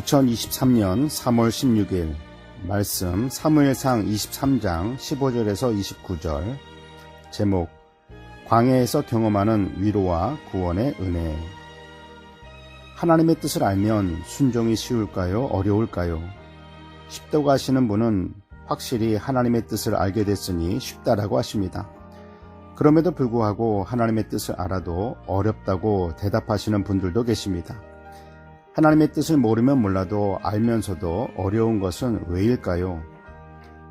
2023년 3월 16일 말씀 사무엘상 23장 15절에서 29절. 제목 광야에서 경험하는 위로와 구원의 은혜. 하나님의 뜻을 알면 순종이 쉬울까요? 어려울까요? 쉽다고 하시는 분은 확실히 하나님의 뜻을 알게 됐으니 쉽다라고 하십니다. 그럼에도 불구하고 하나님의 뜻을 알아도 어렵다고 대답하시는 분들도 계십니다. 하나님의 뜻을 모르면 몰라도 알면서도 어려운 것은 왜일까요?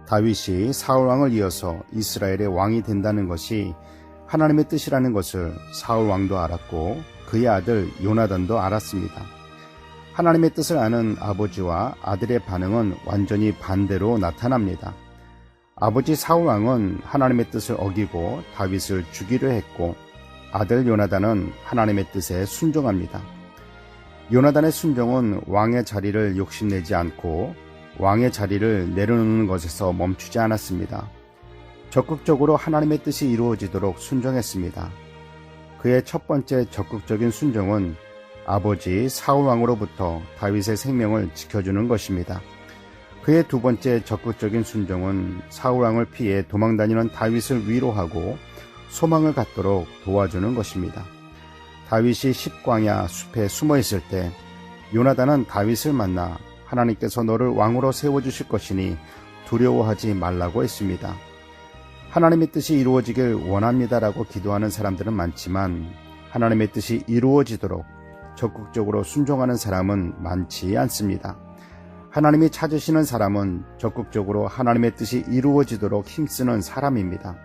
다윗이 사울왕을 이어서 이스라엘의 왕이 된다는 것이 하나님의 뜻이라는 것을 사울왕도 알았고 그의 아들 요나단도 알았습니다. 하나님의 뜻을 아는 아버지와 아들의 반응은 완전히 반대로 나타납니다. 아버지 사울왕은 하나님의 뜻을 어기고 다윗을 죽이려 했고 아들 요나단은 하나님의 뜻에 순종합니다. 요나단의 순종은 왕의 자리를 욕심내지 않고 왕의 자리를 내려놓는 것에서 멈추지 않았습니다. 적극적으로 하나님의 뜻이 이루어지도록 순종했습니다. 그의 첫 번째 적극적인 순종은 아버지 사울왕으로부터 다윗의 생명을 지켜주는 것입니다. 그의 두 번째 적극적인 순종은 사울왕을 피해 도망다니는 다윗을 위로하고 소망을 갖도록 도와주는 것입니다. 다윗이 십광야 숲에 숨어 있을 때 요나단은 다윗을 만나 하나님께서 너를 왕으로 세워주실 것이니 두려워하지 말라고 했습니다. 하나님의 뜻이 이루어지길 원합니다라고 기도하는 사람들은 많지만 하나님의 뜻이 이루어지도록 적극적으로 순종하는 사람은 많지 않습니다. 하나님이 찾으시는 사람은 적극적으로 하나님의 뜻이 이루어지도록 힘쓰는 사람입니다.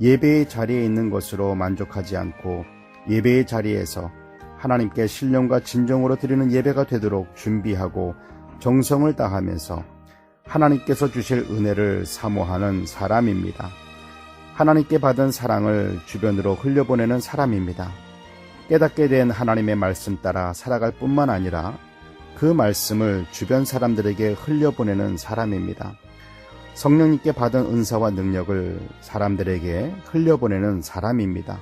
예배의 자리에 있는 것으로 만족하지 않고 예배의 자리에서 하나님께 신령과 진정으로 드리는 예배가 되도록 준비하고 정성을 다하면서 하나님께서 주실 은혜를 사모하는 사람입니다. 하나님께 받은 사랑을 주변으로 흘려보내는 사람입니다. 깨닫게 된 하나님의 말씀 따라 살아갈 뿐만 아니라 그 말씀을 주변 사람들에게 흘려보내는 사람입니다. 성령님께 받은 은사와 능력을 사람들에게 흘려보내는 사람입니다.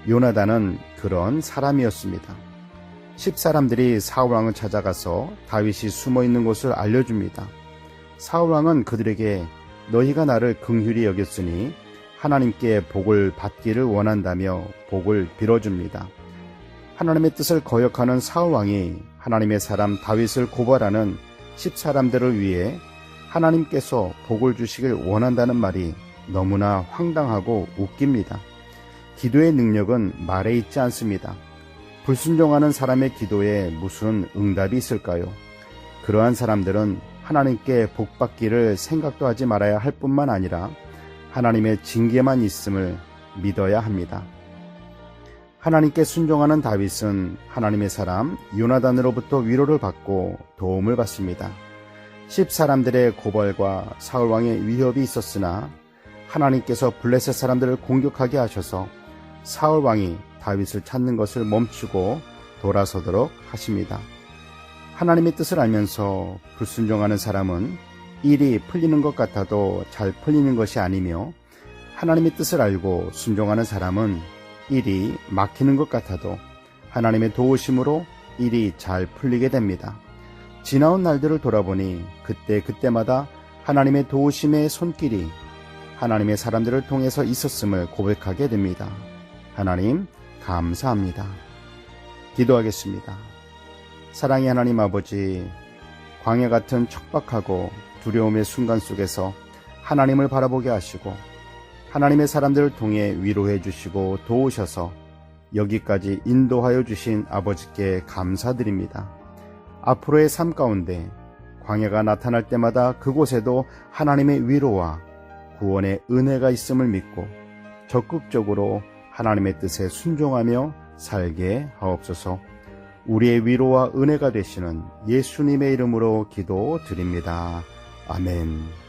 요나단은 그런 사람이었습니다. 십사람들이 사울왕을 찾아가서 다윗이 숨어있는 곳을 알려줍니다. 사울왕은 그들에게 너희가 나를 긍휼히 여겼으니 하나님께 복을 받기를 원한다며 복을 빌어줍니다. 하나님의 뜻을 거역하는 사울왕이 하나님의 사람 다윗을 고발하는 십사람들을 위해 하나님께서 복을 주시길 원한다는 말이 너무나 황당하고 웃깁니다. 기도의 능력은 말에 있지 않습니다. 불순종하는 사람의 기도에 무슨 응답이 있을까요? 그러한 사람들은 하나님께 복받기를 생각도 하지 말아야 할 뿐만 아니라 하나님의 징계만 있음을 믿어야 합니다. 하나님께 순종하는 다윗은 하나님의 사람 요나단으로부터 위로를 받고 도움을 받습니다. 십사람들의 고발과 사울왕의 위협이 있었으나 하나님께서 블레셋 사람들을 공격하게 하셔서 사울왕이 다윗을 찾는 것을 멈추고 돌아서도록 하십니다. 하나님의 뜻을 알면서 불순종하는 사람은 일이 풀리는 것 같아도 잘 풀리는 것이 아니며 하나님의 뜻을 알고 순종하는 사람은 일이 막히는 것 같아도 하나님의 도우심으로 일이 잘 풀리게 됩니다. 지나온 날들을 돌아보니 그때마다 하나님의 도우심의 손길이 하나님의 사람들을 통해서 있었음을 고백하게 됩니다. 하나님 감사합니다. 기도하겠습니다. 사랑의 하나님 아버지, 광야 같은 척박하고 두려움의 순간 속에서 하나님을 바라보게 하시고 하나님의 사람들을 통해 위로해 주시고 도우셔서 여기까지 인도하여 주신 아버지께 감사드립니다. 앞으로의 삶 가운데 광야가 나타날 때마다 그곳에도 하나님의 위로와 구원의 은혜가 있음을 믿고 적극적으로 하나님의 뜻에 순종하며 살게 하옵소서. 우리의 위로와 은혜가 되시는 예수님의 이름으로 기도드립니다. 아멘.